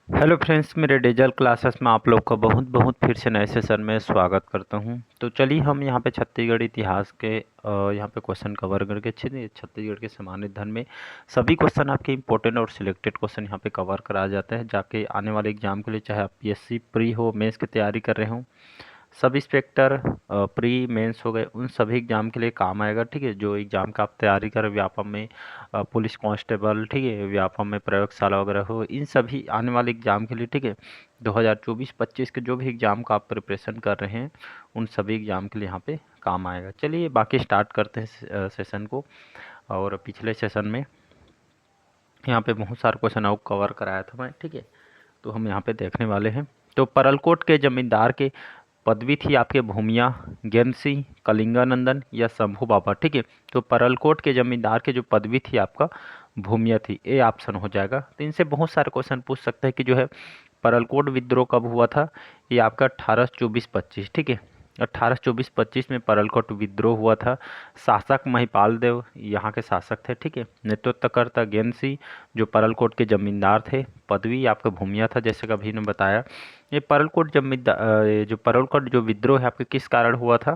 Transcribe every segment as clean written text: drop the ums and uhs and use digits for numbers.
Hello friends, मेरे digital classes में आप लोग का बहुत बहुत फिर से नए सेशन में स्वागत करता हूं। तो चलिए हम यहां पे छत्तीसगढ़ इतिहास के यहां पे क्वेश्चन कवर करके चलिए छत्तीसगढ़ के सामान्य धन में सभी क्वेश्चन आपके इंपॉर्टेंट और सिलेक्टेड क्वेश्चन यहां पे कवर करा जाते हैं, जाके आने वाले एग्जाम के लिए चाहे आप पीएससी प्री हो, मेंस की तैयारी कर रहे हो, सब इंस्पेक्टर प्री मेंस हो गए, उन सभी एग्जाम के लिए काम आएगा। ठीक है, जो एग्जाम का आप तैयारी कर व्यापम में पुलिस कांस्टेबल, ठीक है, व्यापम में प्रयोगशाला वगैरह हो, इन सभी आने वाले एग्जाम के लिए, ठीक है, 2024-25 के जो भी एग्जाम का आप प्रिपरेशन कर रहे हैं उन सभी एग्जाम के लिए यहाँ पे काम आएगा। चलिए बाकी स्टार्ट करते हैं सेशन को। और पिछले सेशन में यहाँ पे बहुत सारे क्वेश्चन आउट कवर कराया था मैं, ठीक है, तो हम यहाँ पे देखने वाले हैं। तो परलकोट के जमींदार के पदवी थी आपके भूमिया, ज्ञान सिंह, कलिंगानंदन या शंभू बाबा। ठीक है, तो परलकोट के जमींदार की जो पदवी थी आपका भूमिया थी, ए ऑप्शन हो जाएगा। तो इनसे बहुत सारे क्वेश्चन पूछ सकते हैं कि जो है परलकोट विद्रोह कब हुआ था। ये आपका 1824-25, ठीक है, 1824-25 में परलकोट विद्रोह हुआ था। शासक महिपाल देव यहाँ के शासक थे, ठीक है। नेतृत्वकर्ता ज्ञान सिंह जो परलकोट के जमींदार थे। पदवी आपका भूमिया था, जैसे कि अभी ने बताया। ये परलकोट जमींदार, ये जो परलकोट जो विद्रोह है आपके किस कारण हुआ था,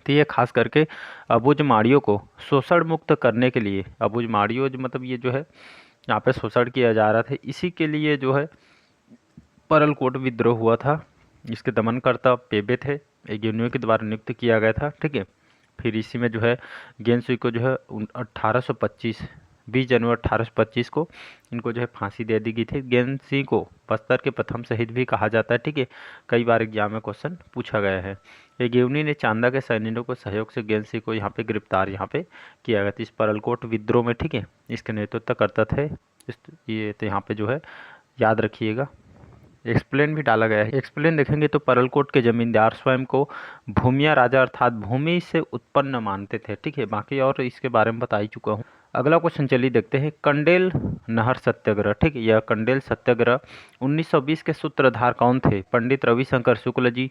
तो ये खास करके अबुझमाड़ियों को शोषण मुक्त करने के लिए, अबुझमाड़ियों जो मतलब ये जो है यहाँ पे शोषण किया जा रहा था, इसी के लिए जो है परलकोट विद्रोह हुआ था। इसके दमनकर्ता पेबे थे, एक यूनियन के द्वारा नियुक्त किया गया था, ठीक है। फिर इसी में जो है गेंदसुई को जो है 1825 20 जनवरी 1825 को इनको जो है फांसी दे दी गई थी। गेंद सिंह को बस्तर के प्रथम शहीद भी कहा जाता है, ठीक है, कई बार एग्जाम में क्वेश्चन पूछा गया है। एग्यूनी ने चांदा के सैनिकों को सहयोग से गेंद सिंह को यहाँ पे गिरफ्तार यहाँ पे किया गया था इस परलकोट विद्रोह में, ठीक है। इसके नेतृत्व करता थे ये, तो यहाँ पे जो है याद रखिएगा। एक्सप्लेन भी डाला गया है। एक्सप्लेन देखेंगे तो परलकोट के जमींदार स्वयं को भूमिया राजा अर्थात भूमि से उत्पन्न मानते थे, ठीक है। बाकी और इसके बारे में बता ही चुका हूँ। अगला क्वेश्चन चलिए देखते हैं। कंडेल नहर सत्याग्रह, ठीक है, यह कंडेल सत्याग्रह 1920 के सूत्रधार कौन थे? पंडित रविशंकर शुक्ल जी,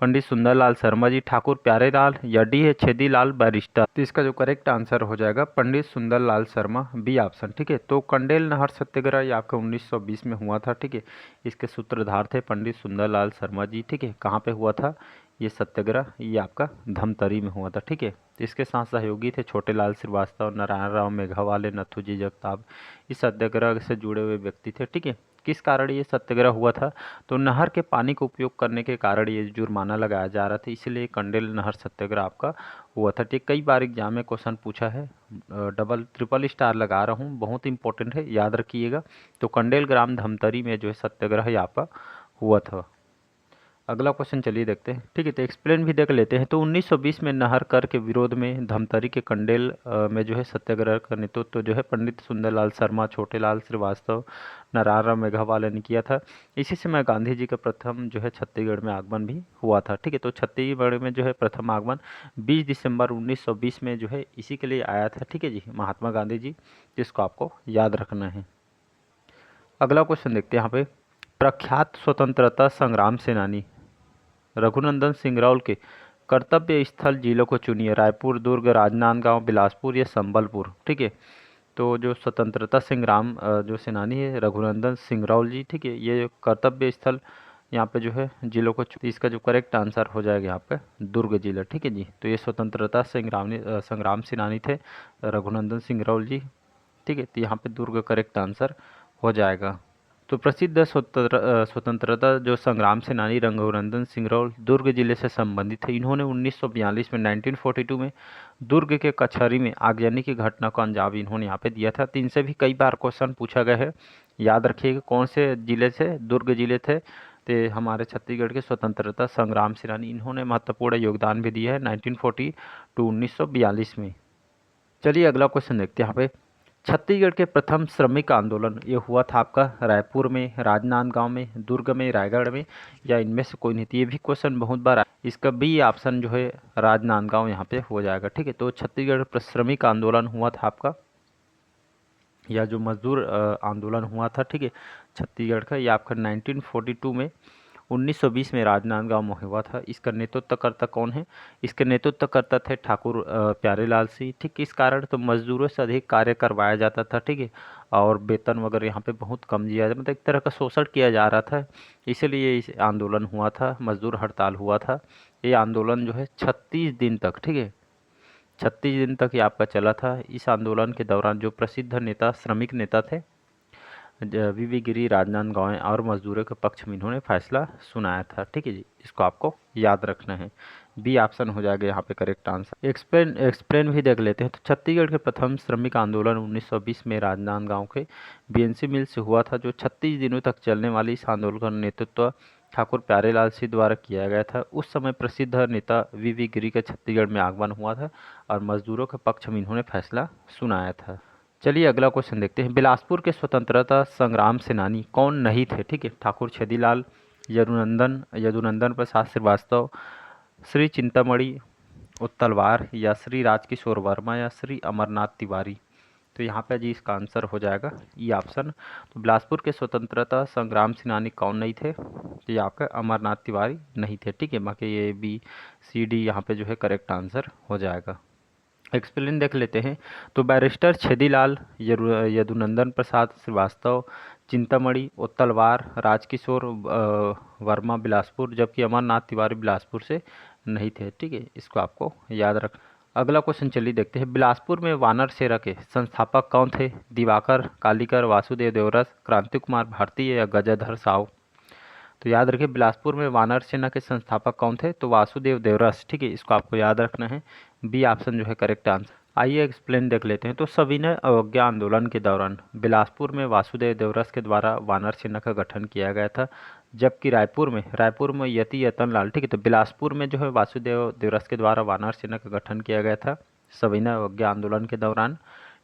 पंडित सुंदरलाल शर्मा जी, ठाकुर प्यारेलाल या डी है छेदीलाल बैरिस्टर। तो इसका जो करेक्ट आंसर हो जाएगा पंडित सुंदरलाल शर्मा, बी ऑप्शन, ठीक है। तो कंडेल नहर सत्याग्रह ये आपका 1920 में हुआ था, ठीक है। इसके सूत्रधार थे पंडित सुंदरलाल शर्मा जी, ठीक है। कहाँ पे हुआ था ये सत्याग्रह? ये आपका धमतरी में हुआ था, ठीक है। तो इसके साथ सहयोगी थे छोटेलाल श्रीवास्तव, नारायण राव मेघावाले, नथुजी जगताप। इस सत्याग्रह से जुड़े हुए व्यक्ति थे, ठीक है। किस कारण ये सत्याग्रह हुआ था? तो नहर के पानी का उपयोग करने के कारण ये जुर्माना लगाया जा रहा था, इसलिए कंडेल नहर सत्याग्रह आपका हुआ था, ठीक। कई बार एग्जाम में क्वेश्चन पूछा है, डबल ट्रिपल स्टार लगा रहा हूँ, बहुत इंपॉर्टेंट है, याद रखिएगा। तो कंडेल ग्राम धमतरी में जो है सत्याग्रह यहाँ पर हुआ था। अगला क्वेश्चन चलिए देखते हैं, ठीक है। तो एक्सप्लेन भी देख लेते हैं। तो 1920 में नहर कर के विरोध में धमतरी के कंडेल में जो है सत्याग्रह का नेतृत्व तो जो है पंडित सुंदरलाल शर्मा, छोटेलाल श्रीवास्तव, नारायण मेघावाले ने किया था। इसी समय गांधी जी का प्रथम जो है छत्तीसगढ़ में आगमन भी हुआ था, ठीक है। तो छत्तीसगढ़ में जो है प्रथम आगमन 20 दिसंबर 1920 में जो है इसी के लिए आया था, ठीक है जी, महात्मा गांधी जी, जिसको आपको याद रखना है। अगला क्वेश्चन देखते हैं यहाँ पे। प्रख्यात स्वतंत्रता संग्राम सेनानी रघुनंदन सिंगरौल के कर्तव्य स्थल जिलों को चुनिए। रायपुर, दुर्ग, राजनांदगांव, बिलासपुर या संबलपुर, ठीक है। तो जो स्वतंत्रता संग्राम जो सेनानी है रघुनंदन सिंगरौल जी, ठीक है, ये कर्तव्य स्थल यहाँ पे जो है जिलों को इसका जो करेक्ट आंसर हो जाएगा यहाँ पे दुर्ग जिला, ठीक है जी। तो ये स्वतंत्रता संग्राम सेनानी थे रघुनंदन सिंगरौल जी, ठीक है। तो यहाँ पे दुर्ग करेक्ट आंसर हो जाएगा। तो प्रसिद्ध स्वतंत्रता जो संग्राम सेनानी रघुनंदन सिंगरौल दुर्ग जिले से संबंधित है। इन्होंने 1942 में 1942 में दुर्ग के कचहरी में आगजनी की घटना को अंजाम इन्होंने यहाँ पे दिया था। तो इनसे भी कई बार क्वेश्चन पूछा गया है, याद रखिएगा। कौन से जिले से? दुर्ग जिले थे। तो हमारे छत्तीसगढ़ के स्वतंत्रता संग्राम सेनानी, इन्होंने महत्वपूर्ण योगदान भी दिया है 1940 टू 1942 में। चलिए अगला क्वेश्चन देखते हैं यहाँ पे। छत्तीसगढ़ के प्रथम श्रमिक आंदोलन ये हुआ था आपका रायपुर में, राजनांदगांव में, दुर्ग में, रायगढ़ में या इनमें से कोई नहीं थी? ये भी क्वेश्चन बहुत बार इसका बी ऑप्शन जो है राजनांदगांव यहाँ पे हो जाएगा, ठीक है। तो छत्तीसगढ़ श्रमिक आंदोलन हुआ था आपका, या जो मजदूर आंदोलन हुआ था, ठीक है, छत्तीसगढ़ का, ये आपका 1942 में 1920 में राजनांदगांव में हुआ था। इसका नेतृत्वकर्ता कौन है? इसके नेतृत्वकर्ता थे ठाकुर प्यारेलाल सिंह। ठीक, इस कारण तो मजदूरों से अधिक कार्य करवाया जाता था। ठीक है, और वेतन वगैरह यहाँ पे बहुत कम दिया, मतलब एक तरह का शोषण किया जा रहा था, इसीलिए इस आंदोलन हुआ था, मजदूर हड़ताल हुआ था। ये आंदोलन जो है 36 दिन तक, ठीक है, 36 दिन तक ये आपका चला था। इस आंदोलन के दौरान जो प्रसिद्ध नेता, श्रमिक नेता थे वीवी गिरी, राजनांदगांव और मजदूरों के पक्ष में इन्होंने फैसला सुनाया था। ठीक है जी, इसको आपको याद रखना है। बी ऑप्शन हो जाएगा यहाँ पे करेक्ट आंसर। एक्सप्लेन भी देख लेते हैं। तो छत्तीसगढ़ के प्रथम श्रमिक आंदोलन 1920 में राजनांदगांव के बीएनसी मिल से हुआ था। जो 36 दिनों तक चलने वाली इस आंदोलन का नेतृत्व ठाकुर प्यारेलाल सिंह द्वारा किया गया था। उस समय प्रसिद्ध नेता वीवी गिरी का छत्तीसगढ़ में आगमन हुआ था और मजदूरों के पक्ष में इन्होंने फैसला सुनाया था। चलिए अगला क्वेश्चन देखते हैं। बिलासपुर के स्वतंत्रता संग्राम सेनानी कौन नहीं थे? ठीक है, ठाकुर छेदीलाल, यदुनंदन प्रसाद श्रीवास्तव, श्री चिंतामणि उत्तलवार, या श्री राजकिशोर वर्मा, या श्री अमरनाथ तिवारी। तो यहाँ पे जी इसका आंसर हो जाएगा ई ऑप्शन। तो बिलासपुर के स्वतंत्रता संग्राम सेनानी कौन नहीं थे? तो ये आपका अमरनाथ तिवारी नहीं थे। ठीक है, बाकी ये बी सी डी यहाँ पे जो है करेक्ट आंसर हो जाएगा। एक्सप्लेन देख लेते हैं। तो बैरिस्टर छेदीलाल, यदुनंदन प्रसाद श्रीवास्तव, चिंतामणि उत्तलवार, राजकिशोर वर्मा बिलासपुर, जबकि अमरनाथ तिवारी बिलासपुर से नहीं थे। ठीक है, इसको आपको याद रख। अगला क्वेश्चन चलिए देखते हैं। बिलासपुर में वानर सेना के संस्थापक कौन थे? दिवाकर कालीकर, वासुदेव देवरस, क्रांति कुमार भारती, या गजाधर साव। तो याद रखिए, बिलासपुर में वानर सेना के संस्थापक कौन थे? तो वासुदेव देवरस। ठीक है, इसको आपको याद रखना है। बी ऑप्शन जो है करेक्ट आंसर। आइए एक्सप्लेन देख लेते हैं। तो सविनय अवज्ञा आंदोलन के दौरान बिलासपुर में वासुदेव देवरस के द्वारा वानर सेना का गठन किया गया था, जबकि रायपुर में यति यतन लाल। ठीक है, तो बिलासपुर में जो है वासुदेव देवरस के द्वारा वानर सेना का गठन किया गया था सविनय अवज्ञा आंदोलन के दौरान।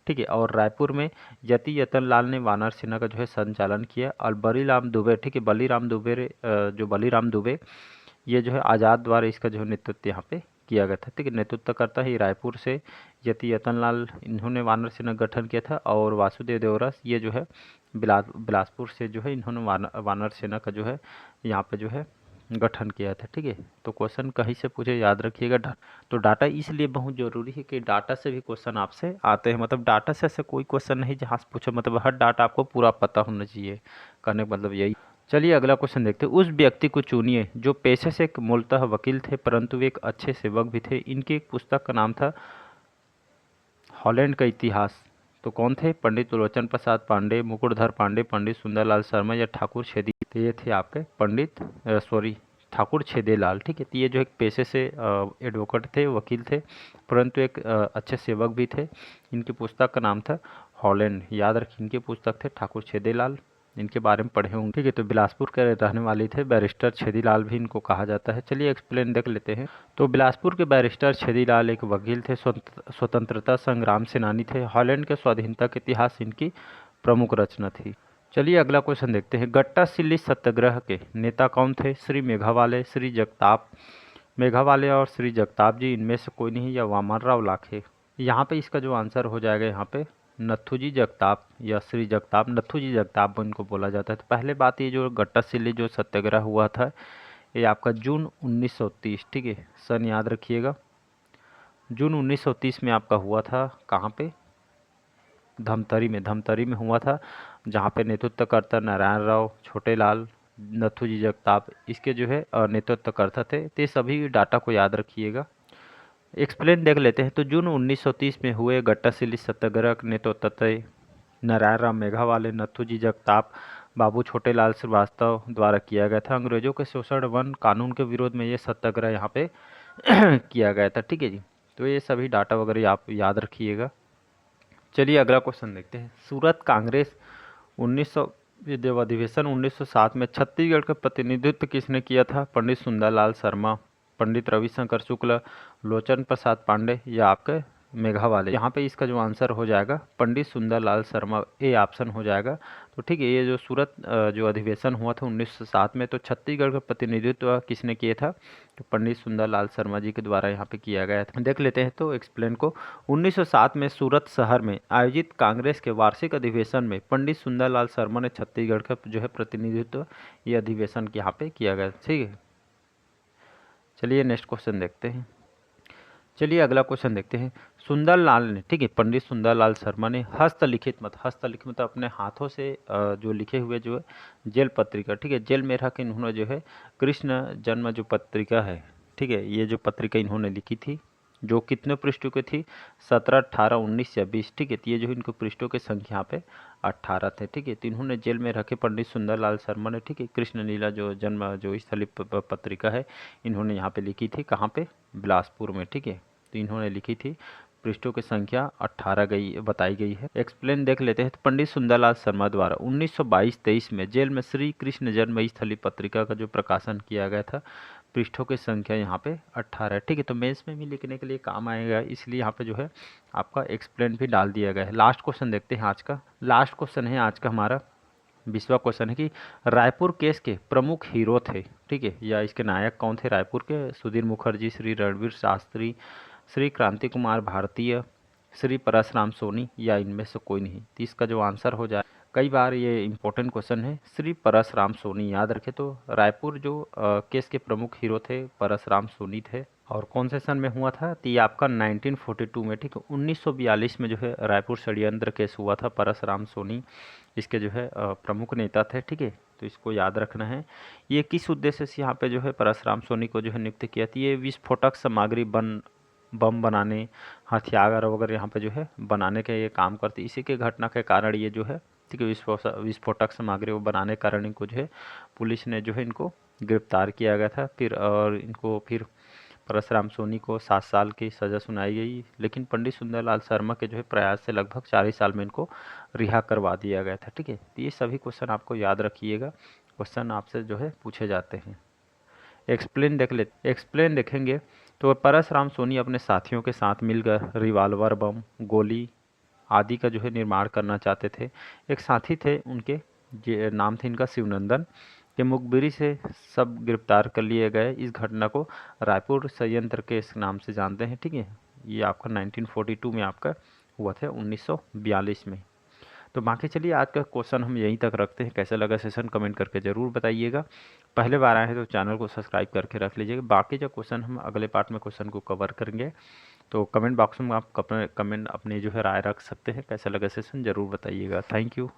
ठीक है, और रायपुर में यति यतन लाल ने वानर सेना का जो है संचालन किया, और बलीराम दुबे, ठीक है, बलीराम दुबे ये जो है आज़ाद द्वारा इसका जो है नेतृत्व यहाँ पे किया गया था। ठीक है, नेतृत्व करता ही रायपुर से यति यतन लाल, इन्होंने वानर सेना गठन किया था, और वासुदेव देवरस ये जो है बिलासपुर से जो है इन्होंने वानर सेना का जो है यहाँ पे जो है गठन किया था। ठीक है, तो क्वेश्चन कहीं से पूछे याद रखिएगा। तो डाटा इसलिए बहुत ज़रूरी है कि डाटा से भी क्वेश्चन आपसे आते हैं, मतलब डाटा से ऐसे कोई क्वेश्चन नहीं जहाँ से पूछो, मतलब हर डाटा आपको पूरा पता होना चाहिए, कहने का मतलब यही। चलिए अगला क्वेश्चन देखते हैं। उस व्यक्ति को चुनिए जो पेशे से एक मूलतः वकील थे परंतु वे एक अच्छे सेवक भी थे। इनकी एक पुस्तक का नाम था हॉलैंड का इतिहास। तो कौन थे? पंडित त्रिलोचन प्रसाद पांडे, मुकुटधर पांडे, पंडित सुंदरलाल शर्मा, या ठाकुर छेदी। तो ये थे आपके ठाकुर छेदेलाल। ठीक है, तो ये जो एक पेशे से एडवोकेट थे, वकील थे, परंतु एक अच्छे सेवक भी थे। इनकी पुस्तक का नाम था हॉलैंड। याद रखिए, इनकी पुस्तक थे ठाकुर छेदेलाल, इनके बारे में पढ़े होंगे। ठीक है, तो बिलासपुर के रहने वाले थे, बैरिस्टर छेदीलाल भी इनको कहा जाता है। चलिए एक्सप्लेन देख लेते हैं। तो बिलासपुर के बैरिस्टर छेदीलाल एक वकील थे, स्वतंत्रता संग्राम सेनानी थे। हॉलैंड के स्वाधीनता के इतिहास इनकी प्रमुख रचना थी। चलिए अगला क्वेश्चन देखते हैं। गट्टा सिल्ली सत्याग्रह के नेता कौन थे? श्री मेघावाले, श्री जगताप, मेघावाले और श्री जगताप जी इनमें से कोई नहीं, या वामनराव लाखे। यहाँ पे इसका जो आंसर हो जाएगा यहाँ पे नथुजी जगताप या श्री जगताप, नथुजी जगताप इनको बोला जाता है। तो पहले बात, ये जो गट्टा सिल्ली जो सत्याग्रह हुआ था ये आपका जून 1930, ठीक है, सन याद रखिएगा, जून 1930 में आपका हुआ था। कहाँ पे? धमतरी में हुआ था, जहाँ पे नेतृत्वकर्ता नारायण राव, छोटेलाल, नथुजी जगताप इसके जो है नेतृत्वकर्ता थे। तो ये सभी डाटा को याद रखिएगा। एक्सप्लेन देख लेते हैं। तो जून 1930 में हुए गट्टासिल्ली सत्याग्रह के नेतृत्व नारायण राव मेघावाले, नथुजी जगताप, बाबू छोटेलाल श्रीवास्तव द्वारा किया गया था। अंग्रेजों के शोषण वन कानून के विरोध में ये सत्याग्रह यहाँ पे किया गया था। ठीक है जी, तो ये सभी डाटा वगैरह आप याद रखिएगा। चलिए अगला क्वेश्चन देखते हैं। सूरत कांग्रेस 1900 अधिवेशन 1907 में छत्तीसगढ़ का प्रतिनिधित्व किसने किया था? पंडित सुंदरलाल शर्मा, पंडित रविशंकर शुक्ल, लोचन प्रसाद पांडे, या आपके मेघावाले। यहाँ पे इसका जो आंसर हो जाएगा पंडित सुंदरलाल शर्मा, ए ऑप्शन हो जाएगा। तो ठीक है, ये जो सूरत जो अधिवेशन हुआ था 1907 में, तो छत्तीसगढ़ का प्रतिनिधित्व किसने किया था? तो पंडित सुंदरलाल शर्मा जी के द्वारा यहाँ पे किया गया था। देख लेते हैं तो एक्सप्लेन को। 1907 में सूरत शहर में आयोजित कांग्रेस के वार्षिक अधिवेशन में पंडित सुंदरलाल शर्मा ने छत्तीसगढ़ का जो है प्रतिनिधित्व, ये अधिवेशन यहाँ पे किया गया। ठीक है, चलिए नेक्स्ट क्वेश्चन देखते हैं। चलिए अगला क्वेश्चन देखते हैं। सुंदरलाल ने, ठीक है, पंडित सुंदरलाल शर्मा ने हस्तलिखित मतलब अपने हाथों से जो लिखे हुए जो है जेल पत्रिका, ठीक है, जेल में रह के इन्होंने जो है कृष्ण जन्म जो पत्रिका है, ठीक है, ये जो पत्रिका इन्होंने लिखी थी, जो कितने पृष्ठों की थी? 17, 18, 19 या 20, ठीक है, तो ये जो इनको पृष्ठों की संख्या पे 18 थे। ठीक है, तो इन्होंने जेल में रखे पंडित सुंदरलाल शर्मा ने, ठीक है, कृष्ण लीला जो जन्म जो स्थली पत्रिका है, इन्होंने यहाँ पे लिखी थी। कहाँ पे? बिलासपुर में। ठीक है, तो इन्होंने लिखी थी। पृष्ठों की संख्या 18 बताई गई है। एक्सप्लेन देख लेते हैं। तो पंडित सुंदरलाल शर्मा द्वारा 1922-23 में जेल में श्री कृष्ण जन्म स्थली पत्रिका का जो प्रकाशन किया गया था, पृष्ठों की संख्या यहाँ पे 18 है। ठीक है, तो मेंस में भी लिखने के लिए काम आएगा, इसलिए यहाँ पे जो है आपका एक्सप्लेन भी डाल दिया गया है। लास्ट क्वेश्चन देखते हैं आज का। लास्ट क्वेश्चन है आज का हमारा 20वां क्वेश्चन है कि रायपुर केस के प्रमुख हीरो थे, ठीक है, या इसके नायक कौन थे रायपुर के? सुधीर मुखर्जी, श्री रणवीर शास्त्री, श्री क्रांति कुमार भारतीय, श्री परसराम सोनी, या इनमें से कोई नहीं। तो इसका जो आंसर हो जाए, कई बार ये इंपॉर्टेंट क्वेश्चन है, श्री परसराम सोनी याद रखें। तो रायपुर जो केस के प्रमुख हीरो थे परसराम सोनी थे। और कौन से सन में हुआ था? तो ये आपका 1942 में, ठीक है, 1942 में जो है रायपुर षड्यंत्र केस हुआ था। परसराम सोनी इसके जो है प्रमुख नेता थे। ठीक है, तो इसको याद रखना है। ये किस उद्देश्य से यहाँ पे जो है परसराम सोनी को जो है नियुक्त किया था? ये विस्फोटक सामग्री बम बनाने, हथियार वगैरह यहाँ पे जो है बनाने के ये काम करते। इसी के घटना के कारण ये जो है, ठीक है, विस्फोटक सामग्री वो बनाने के कारण इनको जो है पुलिस ने जो है इनको गिरफ्तार किया गया था। फिर और इनको फिर परसराम सोनी को 7 साल की सज़ा सुनाई गई, लेकिन पंडित सुंदरलाल शर्मा के जो है प्रयास से लगभग 40 साल में इनको रिहा करवा दिया गया था। ठीक है, तो ये सभी क्वेश्चन आपको याद रखिएगा, क्वेश्चन आपसे जो है पूछे जाते हैं। एक्सप्लेन देखेंगे तो परसराम सोनी अपने साथियों के साथ मिलकर रिवाल्वर, बम, गोली आदि का जो है निर्माण करना चाहते थे। एक साथी थे उनके, नाम थे इनका शिवनंदन, के मुखबिरी से सब गिरफ्तार कर लिए गए। इस घटना को रायपुर षड्यंत्र के इस नाम से जानते हैं। ठीक है, ये आपका 1942 में आपका हुआ था, 1942 में। तो बाकी चलिए आज का क्वेश्चन हम यहीं तक रखते हैं। कैसा लगा सेशन कमेंट करके ज़रूर बताइएगा। पहले बार आए हैं तो चैनल को सब्सक्राइब करके रख लीजिएगा। बाकी जो क्वेश्चन हम अगले पार्ट में क्वेश्चन को कवर करेंगे, तो कमेंट बॉक्स में आप कमेंट अपनी जो है राय रख सकते हैं। कैसा लगा सेशन ज़रूर बताइएगा। Thank you.